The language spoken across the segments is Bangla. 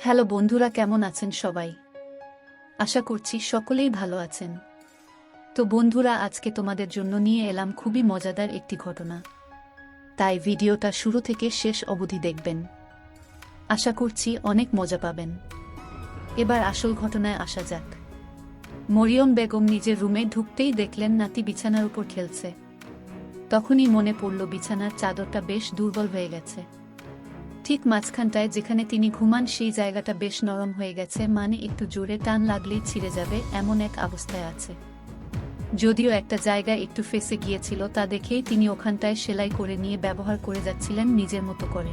হ্যালো বন্ধুরা, কেমন আছেন সবাই? আশা করছি সকলেই ভালো আছেন। তো বন্ধুরা, আজকে তোমাদের জন্য নিয়ে এলাম খুবই মজাদার একটি ঘটনা। তাই ভিডিওটা শুরু থেকে শেষ অবধি দেখবেন। আশা করছি অনেক মজা পাবেন। এবার আসল ঘটনায় আসা যাক। মরিয়ম বেগম নিজের রুমে ঢুকতেই দেখলেন নাতি বিছানার উপর খেলছে। তখনই মনে পড়ল বিছানার চাদরটা বেশ দুর্বল হয়ে গেছে। ঠিক মাঝখানটায় যেখানে তিনি ঘুমান সেই জায়গাটা বেশ নরম হয়ে গেছে, মানে একটু জোরে টান লাগলেই ছিঁড়ে যাবে এমন এক অবস্থায় আছে। যদিও একটা জায়গায় একটু ফেঁসে গিয়েছিল, তা দেখেই তিনি ওখানটায় সেলাই করে নিয়ে ব্যবহার করে যাচ্ছিলেন নিজের মতো করে।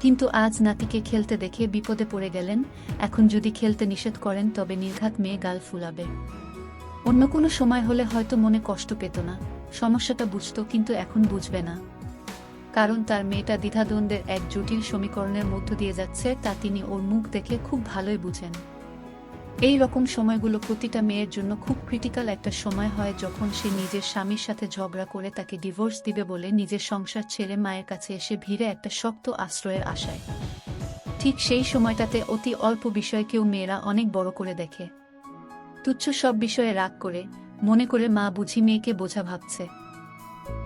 কিন্তু আজ নাতিকে খেলতে দেখে বিপদে পড়ে গেলেন। এখন যদি খেলতে নিষেধ করেন তবে নির্ঘাত মেয়ে গাল ফুলাবে। অন্য কোনো সময় হলে হয়তো মনে কষ্ট পেত না, সমস্যাটা বুঝত, কিন্তু এখন বুঝবে না। কারণ তার মেয়েটা দ্বিধাদ্বন্দ্বের এক জটিল সমীকরণের মধ্য দিয়ে যাচ্ছে, তা তিনি ওর মুখ দেখে খুব ভালোই বুঝেন। এই রকম সময়গুলো প্রতিটা মেয়ের জন্য খুব ক্রিটিক্যাল একটা সময় হয়, যখন সে নিজের স্বামীর সাথে ঝগড়া করে তাকে ডিভোর্স দিবে বলে নিজের সংসার ছেড়ে মায়ের কাছে এসে ভিড়ে একটা শক্ত আশ্রয়ের আশায়। ঠিক সেই সময়টাতে অতি অল্প বিষয়কেও মেয়েরা অনেক বড় করে দেখে। তুচ্ছ সব বিষয়ে রাগ করে মনে করে মা বুঝি মেয়েকে বোঝা ভাবছে।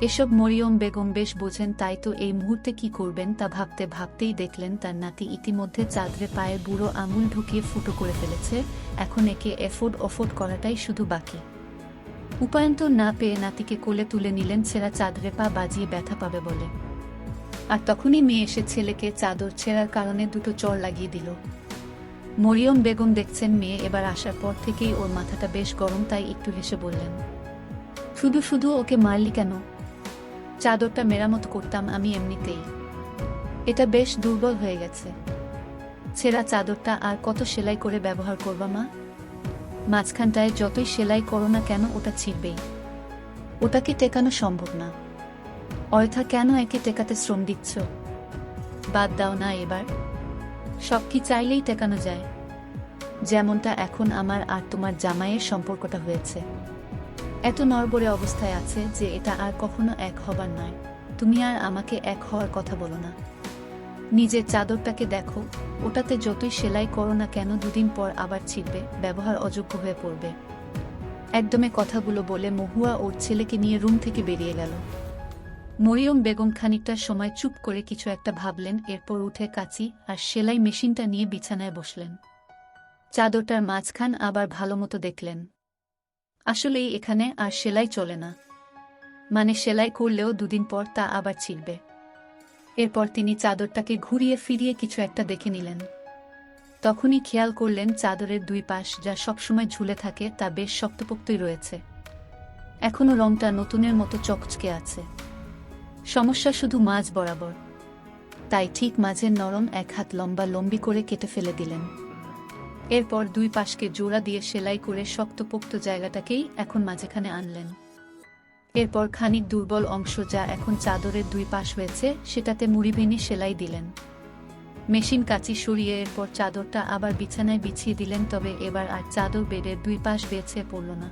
এসব মরিয়ম বেগম বেশ বোঝেন, তাই তো এই মুহূর্তে কি করবেন তা ভাবতে ভাবতেই দেখলেন তার নাতি ইতিমধ্যে চাদরে পায়ের বুড়ো আঙুল ঢুকিয়ে ফুটো করে ফেলেছে। এখন একে অফোর্ড করাটাই শুধু বাকি। উপায়ন্তর না পেয়ে নাতিকে কোলে তুলে নিলেন, ছেঁড়া চাদরে পা বাজিয়ে ব্যথা পাবে বলে। আর তখনই মেয়ে এসে ছেলেকে চাদর ছেঁড়ার কারণে দুটো চড় লাগিয়ে দিল। মরিয়ম বেগম দেখছেন মেয়ে এবার আসার পর থেকেই ওর মাথাটা বেশ গরম, তাই একটু হেসে বললেন, শুধু শুধু ওকে মারলি কেন? চাদরটা মেরামত করতাম আমি এমনিতেই। এটা বেশ দুর্বল হয়ে গেছে। ছেঁড়া চাদরটা আর কত সেলাই করে ব্যবহার করবা মা? মাঝখানটায় যতই সেলাই করো না কেন ওটা ছিঁড়বেই। ওটাকে টেকানো সম্ভব না। অয়থা কেন একে টেকাতে শ্রম দিচ্ছ? বাদ দাও না এবার। সব কি চাইলেই টেকানো যায়? যেমনটা এখন আমার আর তোমার জামাইয়ের সম্পর্কটা হয়েছে। এত নড়বড়ে অবস্থায় আছে যে এটা আর কখনো এক হবার নয়। তুমি আর আমাকে এক হওয়ার কথা বলো না। নিজের চাদরটাকে দেখো, ওটাতে যতই সেলাই করো না কেন দুদিন পর আবার ছিঁড়বে, ব্যবহার অযোগ্য হয়ে পড়বে। একদমে কথাগুলো বলে মহুয়া ওর ছেলেকে নিয়ে রুম থেকে বেরিয়ে গেল। মরিয়ম বেগম খানিকটা সময় চুপ করে কিছু একটা ভাবলেন, এরপর উঠে কাঁচি আর সেলাই মেশিনটা নিয়ে বিছানায় বসলেন। চাদরটার মাঝখান আবার ভালোমতো দেখলেন। আসলেই এখানে আর সেলাই চলে না, মানে সেলাই করলেও দুদিন পর তা আবার ছিঁড়বে। এরপর তিনি চাদরটাকে ঘুরিয়ে ফিরিয়ে কিছু একটা দেখে নিলেন। তখনই খেয়াল করলেন চাদরের দুই পাশ যা সবসময় ঝুলে থাকে তা বেশ শক্তপোক্তই রয়েছে। এখনো রংটা নতুনের মতো চকচকে আছে। সমস্যা শুধু মাঝ বরাবর। তাই ঠিক মাঝের নরম এক হাত লম্বা লম্বি করে কেটে ফেলে দিলেন। এরপর দুই পাশকে জোড়া দিয়ে সেলাই করে শক্তপোক্ত জায়গাটাকেই এখন মাঝখানে আনলেন। এরপর খানিক দুর্বল অংশ যা এখন চাদরের দুই পাশ হয়েছে সেটাতে মুড়ি ভেঙে সেলাই দিলেন। মেশিন কাঁচি সরিয়ে এরপর চাদরটা আবার বিছানায় বিছিয়ে দিলেন, তবে এবার আর চাদর বেডের দুই পাশ বেছে পড়ল না,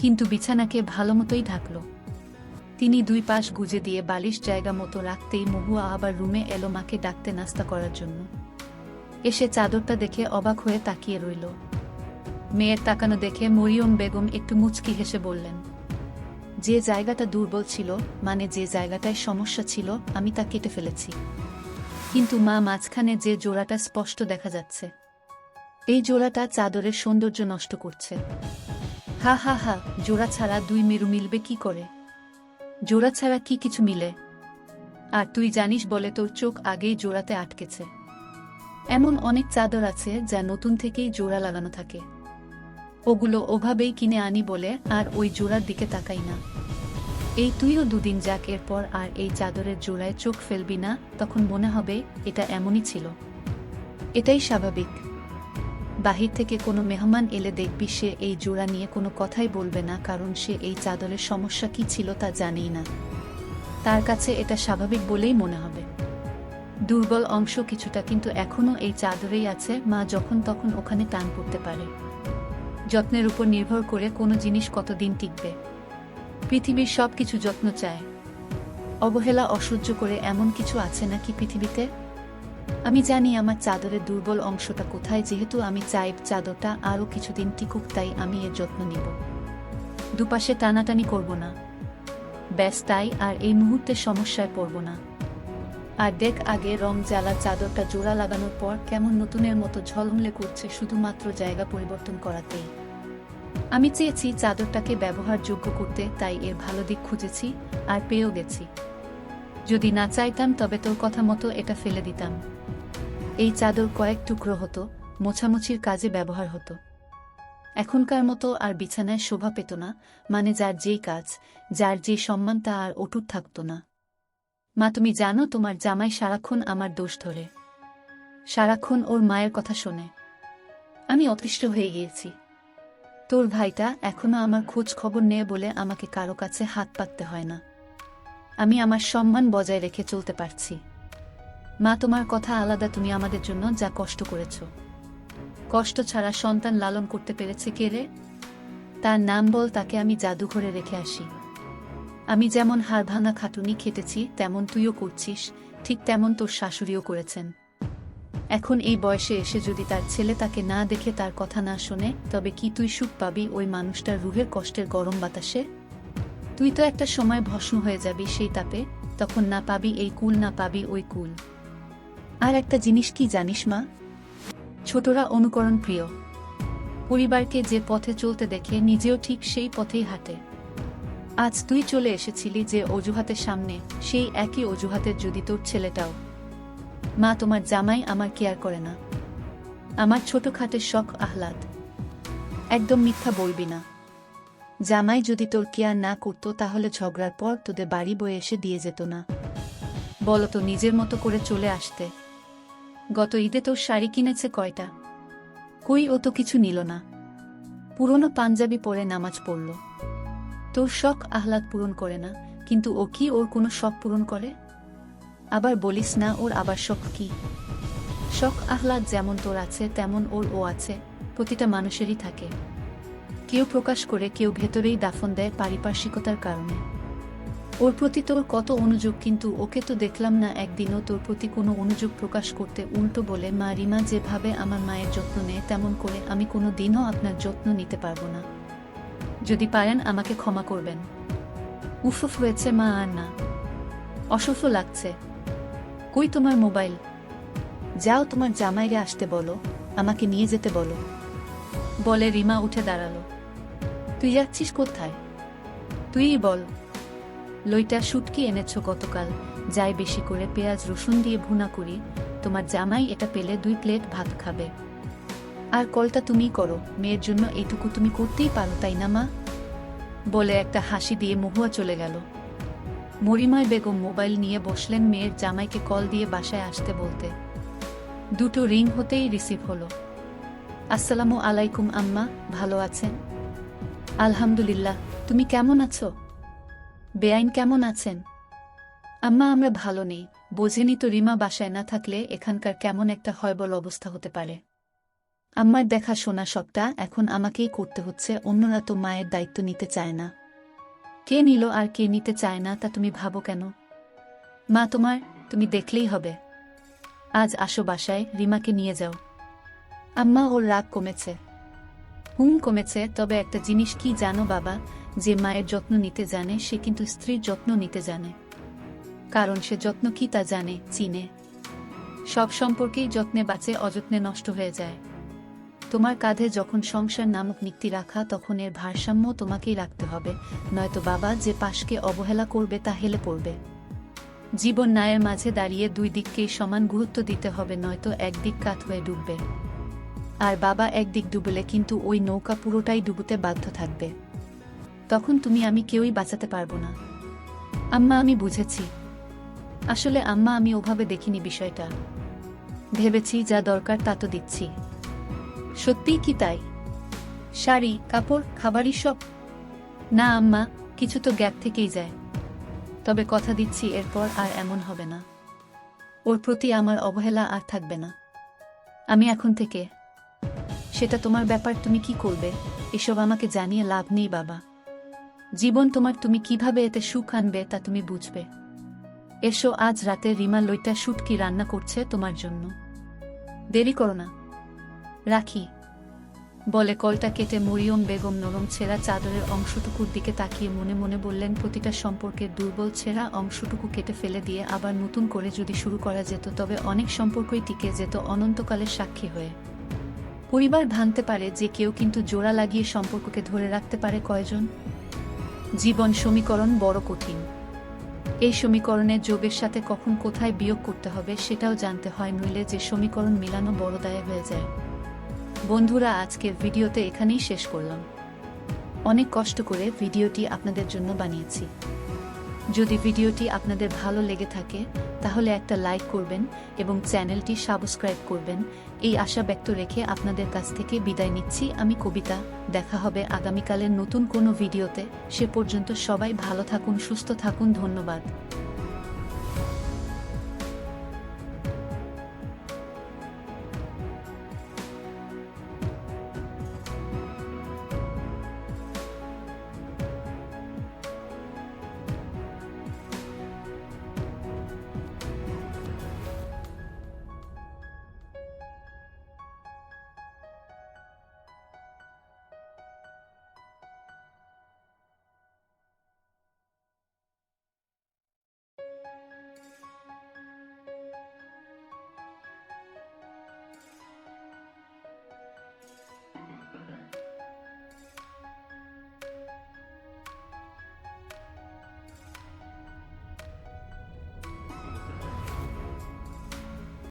কিন্তু বিছানাকে ভালোমতোই ঢাকল। তিনি দুই পাশ গুজে দিয়ে বালিশ জায়গা মতো রাখতেই মহুয়া আবার রুমে এলো মাকে ডাকতে নাস্তা করার জন্য। এসে চাদরটা দেখে অবাক হয়ে তাকিয়ে রইল। মেয়ের তাকানো দেখে মরিয়ম বেগম একটু মুচকি হেসে বললেন, যে জায়গাটা দুর্বল ছিল, মানে যে জায়গাটায় সমস্যা ছিল, আমি তা কেটে ফেলেছি। কিন্তু মা, মাঝখানে যে জোড়াটা স্পষ্ট দেখা যাচ্ছে, এই জোড়াটা চাদরের সৌন্দর্য নষ্ট করছে। হা হা হা, জোড়া ছাড়া দুই মেরু মিলবে কি করে? জোড়া ছাড়া কি কিছু মিলে? আর তুই জানিস বলে তোর চোখ আগেই জোড়াতে আটকেছে। এমন অনেক চাদর আছে যা নতুন থেকেই জোড়া লাগানো থাকে। ওগুলো ওভাবেই কিনে আনি বলে আর ওই জোড়ার দিকে তাকাই না। এই তুইও দুদিন যাক, এরপর আর এই চাদরের জোড়ায় চোখ ফেলবি না, তখন মনে হবে এটা এমনই ছিল। এটাই স্বাভাবিক। বাহির থেকে কোনো মেহমান এলে দেখবি সে এই জোড়া নিয়ে কোনো কথাই বলবে না, কারণ সে এই চাদরের সমস্যা কি ছিল তা জানেই না। তার কাছে এটা স্বাভাবিক বলেই মনে হবে। দুর্বল অংশ কিছুটা কিন্তু এখনও এই চাদরেই আছে, মা যখন তখন ওখানে টান পড়তে পারে। যত্নের উপর নির্ভর করে কোনো জিনিস কতদিন টিকবে। পৃথিবীর সবকিছু যত্ন চায়। অবহেলা অসহ্য করে এমন কিছু আছে নাকি পৃথিবীতে? আমি জানি আমার চাদরের দুর্বল অংশটা কোথায়, যেহেতু আমি চাই চাদরটা আরও কিছুদিন টিকুক, তাই আমি এর যত্ন নিব। দুপাশে টানাটানি করব না, ব্যাস তাই, আর এই মুহূর্তে সমস্যায় পড়ব না। আর দেখ, আগে রং জ্বালা চাদরটা জোড়া লাগানোর পর কেমন নতুনের মতো ঝলমলে করছে, শুধুমাত্র জায়গা পরিবর্তন করাতেই। আমি চেয়েছি চাদরটাকে ব্যবহারযোগ্য করতে, তাই এর ভালো দিক খুঁজেছি আর পেয়েও গেছি। যদি না চাইতাম তবে তোর কথা মতো এটা ফেলে দিতাম। এই চাদর কয়েক টুকরো হতো, মোছামুছির কাজে ব্যবহার হতো। এখনকার মতো আর বিছানায় শোভা পেত না, মানে যার যেই কাজ, যার যে সম্মান, তা আর অটুট থাকত না। মা, তুমি জানো তোমার জামাই সারাক্ষণ আমার দোষ ধরে, সারাক্ষণ ওর মায়ের কথা শোনে। আমি অতিষ্ঠ হয়ে গিয়েছি। তোর ভাইটা এখনো আমার খোঁজ খবর নেয় বলে আমাকে কারো কাছে হাত পাততে হয় না। আমি আমার সম্মান বজায় রেখে চলতে পারছি। মা, তোমার কথা আলাদা, তুমি আমাদের জন্য যা কষ্ট করেছ। কষ্ট ছাড়া সন্তান লালন করতে পেরেছে কে রে? তার নাম বল, তাকে আমি জাদুঘরে রেখে আসি। আমি যেমন হাড়ভাঙা খাটুনি খেটেছি তেমন তুইও করছিস, ঠিক তেমন তোর শাশুড়িও করেছেন। এখন এই বয়সে এসে যদি তার ছেলে তাকে না দেখে, তার কথা না শোনে, তবে কি তুই সুখ পাবি ওই মানুষটার রুহের কষ্টের গরম বাতাসে? তুই তো একটা সময় ভস্ম হয়ে যাবি সেই তাপে, তখন না পাবি এই কুল, না পাবি ওই কুল। আর একটা জিনিস কি জানিস মা? ছোটরা অনুকরণ প্রিয়। পরিবারকে যে পথে চলতে দেখে নিজেও ঠিক সেই পথেই হাঁটে। আজ তুই চলে এসেছিলি যে অজুহাতের সামনে, সেই একই অজুহাতের যদি তোর ছেলেটাও। মা, তোমার জামাই আমার কেয়ার করে না, আমার ছোটখাটের শখ আহ্লাদ। একদম মিথ্যা বলবি না। জামাই যদি তোর কেয়ার না করতো তাহলে ঝগড়ার পর তোদের বাড়ি বয়ে এসে দিয়ে যেত না? বলতো নিজের মতো করে চলে আসতে। গত ঈদে তোর শাড়ি কিনেছে কয়টা? কই, ও তো কিছু নিল না। পুরনো পাঞ্জাবি পরে নামাজ পড়ল। তোর শখ আহ্লাদ পূরণ করে না, কিন্তু ও কি ওর কোনো শখ পূরণ করে? আবার বলিস না, ওর আবার শখ কি? শখ আহ্লাদ যেমন তোর আছে তেমন ও আছে, প্রতিটা মানুষেরই থাকে। কেউ প্রকাশ করে, কেউ ভেতরেই দাফন দেয় পারিপার্শ্বিকতার কারণে। ওর প্রতি তোর কত অনুযোগ, কিন্তু ওকে তো দেখলাম না একদিনও তোর প্রতি কোনো অনুযোগ প্রকাশ করতে। উল্টো বলে, মা, রিমা যেভাবে আমার মায়ের যত্ন নেয় তেমন করে আমি কোনো দিনও আপনার যত্ন নিতে পারবো না। যদি পারেন আমাকে ক্ষমা করবেন। উফ হয়েছে মা, আর না। অসহ্য লাগছে। কই তোমার মোবাইল? যাও তোমার জামাইরে আসতে বলো, আমাকে নিয়ে যেতে বলো। বলে রিমা উঠে দাঁড়ালো। তুই যাচ্ছিস কোথায়? তুইই বল। লইটা শুটকি এনেছো গতকাল, যাই বেশি করে পেঁয়াজ রসুন দিয়ে ভুনা করি, তোমার জামাই এটা পেলে 2 প্লেট ভাত খাবে। আর কলটা তুমিই করো, মেয়ের জন্য এইটুকু তুমি করতেই পারো, তাই না মা? বলে একটা হাসি দিয়ে মহুয়া চলে গেল। মরিমায় বেগম মোবাইল নিয়ে বসলেন মেয়ের জামাইকে কল দিয়ে বাসায় আসতে বলতে। 2টো রিং হতেই রিসিভ হলো। আসসালামু আলাইকুম আম্মা, ভালো আছেন? আলহামদুলিল্লাহ, তুমি কেমন আছো? বেআইন কেমন আছেন? আম্মা, আমরা ভালো নেই। বোঝেনি তো, রিমা বাসায় না থাকলে এখানকার কেমন একটা হয়বল অবস্থা হতে পারে। আম্মার দেখাশোনা সবটা এখন আমাকেই করতে হচ্ছে, অন্যরা তো মায়ের দায়িত্ব নিতে চায় না। কে নিল আর কে নিতে চায় না তা তুমি ভাবো কেন? মা, তুমি দেখলেই হবে। আজ আসো বাসায়, রিমাকে নিয়ে যাও। আম্মা, ওর রাগ কমেছে? কমেছে, তবে একটা জিনিস কি জানো বাবা, যে মায়ের যত্ন নিতে জানে সে কিন্তু স্ত্রীর যত্ন নিতে জানে। কারণ সে যত্ন কি তা জানে, চিনে। সব সম্পর্কেই যত্নে বাঁচে, অযত্নে নষ্ট হয়ে যায়। তোমার কাঁধে যখন সংসার নামক নিক্তি রাখা, তখন এর ভারসাম্য তোমাকেই রাখতে হবে, নয়তো বাবা যে পাশকে অবহেলা করবে তা হেলে পড়বে। জীবন ন্যায়ের মাঝে দাঁড়িয়ে 2 দিককেই সমান গুরুত্ব দিতে হবে, নয়তো একদিক কাত হয়ে ডুববে। আর বাবা একদিক ডুবলে কিন্তু ওই নৌকা পুরোটাই ডুবুতে বাধ্য থাকবে। তখন তুমি আমি কেউই বাঁচাতে পারবো না। আম্মা, আমি বুঝেছি। আসলে আম্মা, আমি ওভাবে দেখিনি বিষয়টা। ভেবেছি যা দরকার তা তো দিচ্ছি। সত্যিই কি তাই? শাড়ি, কাপড়, খাবারই সব? না আম্মা, কিছু তো গ্যাপ থেকেই যায়। তবে কথা দিচ্ছি এরপর আর এমন হবে না। ওর প্রতি আমার অবহেলা আর থাকবে না। আমি এখন থেকে। সেটা তোমার ব্যাপার, তুমি কি করবে এসব আমাকে জানিয়ে লাভ নেই বাবা। জীবন তোমার, তুমি কিভাবে এতে সুখ আনবে তা তুমি বুঝবে। এসো, আজ রাতে রিমা লইটা শুটকি রান্না করছে তোমার জন্য। দেরি করো না, রাখি বলে কলটা কেটে মরিয়ম বেগম নরম ছেঁড়া চাদরের অংশটুকুর দিকে তাকিয়ে মনে মনে বললেন, প্রতিটা সম্পর্কের দুর্বল ছেঁড়া অংশটুকু কেটে ফেলে দিয়ে আবার নতুন করে যদি শুরু করা যেত, তবে অনেক সম্পর্কই টিকে যেত অনন্তকালের সাক্ষী হয়ে। পরিবার ভাঙতে পারে যে কেউ, কিন্তু জোড়া লাগিয়ে সম্পর্ককে ধরে রাখতে পারে কয়জন? জীবন সমীকরণ বড় কঠিন। এই সমীকরণের যোগের সাথে কখন কোথায় বিয়োগ করতে হবে সেটাও জানতে হয়, নইলে যে সমীকরণ মিলানো বড় দায় হয়ে যায়। বন্ধুরা, আজকের ভিডিওতে এখানেই শেষ করলাম। অনেক কষ্ট করে ভিডিওটি আপনাদের জন্য বানিয়েছি। যদি ভিডিওটি আপনাদের ভালো লেগে থাকে তাহলে একটা লাইক করবেন এবং চ্যানেলটি সাবস্ক্রাইব করবেন, এই আশা ব্যক্ত রেখে আপনাদের কাছ থেকে বিদায় নিচ্ছি আমি কবিতা। দেখা হবে আগামীকালের নতুন কোনো ভিডিওতে। সে পর্যন্ত সবাই ভালো থাকুন, সুস্থ থাকুন। ধন্যবাদ।